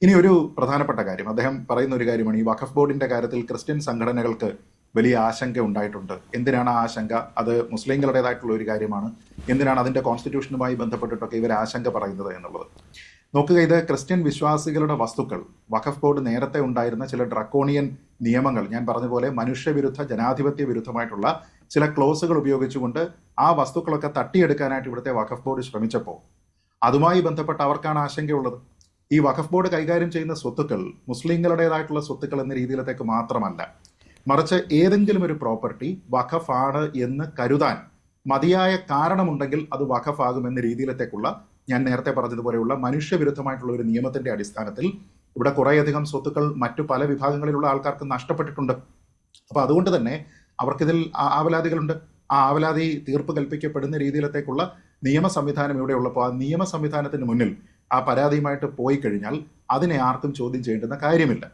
ഇനി ഒരു പ്രധാനപ്പെട്ട കാര്യം അദ്ദേഹം പറയുന്ന ഒരു കാര്യമാണ്, ഈ വഖഫ് ബോർഡിന്റെ കാര്യത്തിൽ ക്രിസ്ത്യൻ സംഘടനകൾക്ക് വലിയ ആശങ്ക ഉണ്ടായിട്ടുണ്ട്. എന്തിനാണ് ആ ആശങ്ക? അത് മുസ്ലിങ്ങളുടേതായിട്ടുള്ള ഒരു കാര്യമാണ്. എന്തിനാണ് അതിന്റെ കോൺസ്റ്റിറ്റ്യൂഷനുമായി ബന്ധപ്പെട്ടിട്ടൊക്കെ ഇവർ ആശങ്ക പറയുന്നത് എന്നുള്ളത് നോക്കുക. ഇത് ക്രിസ്ത്യൻ വിശ്വാസികളുടെ വസ്തുക്കൾ, വഖഫ് ബോർഡ് നേരത്തെ ഉണ്ടായിരുന്ന ചില ഡ്രക്കോണിയൻ നിയമങ്ങൾ, ഞാൻ പറഞ്ഞ പോലെ മനുഷ്യവിരുദ്ധ ജനാധിപത്യ വിരുദ്ധമായിട്ടുള്ള ചില ക്ലോസുകൾ ഉപയോഗിച്ചുകൊണ്ട് ആ വസ്തുക്കളൊക്കെ തട്ടിയെടുക്കാനായിട്ട് ഇവിടുത്തെ വഖഫ് ബോർഡ് ശ്രമിച്ചപ്പോൾ അതുമായി ബന്ധപ്പെട്ട് അവർക്കാണ് ആശങ്കയുള്ളത്. ഈ വഖഫ് ബോർഡ് കൈകാര്യം ചെയ്യുന്ന സ്വത്തുക്കൾ മുസ്ലിങ്ങളുടേതായിട്ടുള്ള സ്വത്തുക്കൾ എന്ന രീതിയിലത്തേക്ക് മാത്രമല്ല, മറിച്ച് ഏതെങ്കിലും ഒരു പ്രോപ്പർട്ടി വഖഫ് ആണ് എന്ന് കരുതാൻ മതിയായ കാരണമുണ്ടെങ്കിൽ അത് വഖഫ് ആകുമെന്ന രീതിയിലത്തേക്കുള്ള, ഞാൻ നേരത്തെ പറഞ്ഞതുപോലെയുള്ള മനുഷ്യവിരുദ്ധമായിട്ടുള്ള ഒരു നിയമത്തിന്റെ അടിസ്ഥാനത്തിൽ ഇവിടെ കുറേയധികം സ്വത്തുക്കൾ മറ്റു പല വിഭാഗങ്ങളിലുള്ള ആൾക്കാർക്ക് നഷ്ടപ്പെട്ടിട്ടുണ്ട്. അപ്പൊ അതുകൊണ്ട് തന്നെ അവർക്കിതിൽ ആവലാതികളുണ്ട്. ആ ആവലാതി തീർപ്പ് കൽപ്പിക്കപ്പെടുന്ന രീതിയിലത്തേക്കുള്ള നിയമ സംവിധാനം ഇവിടെ ഉള്ളപ്പോൾ ആ നിയമ സംവിധാനത്തിന് മുന്നിൽ ആ പരാതിയുമായിട്ട് പോയി കഴിഞ്ഞാൽ അതിനെ ആർക്കും ചോദ്യം ചെയ്യേണ്ടുന്ന കാര്യമില്ല.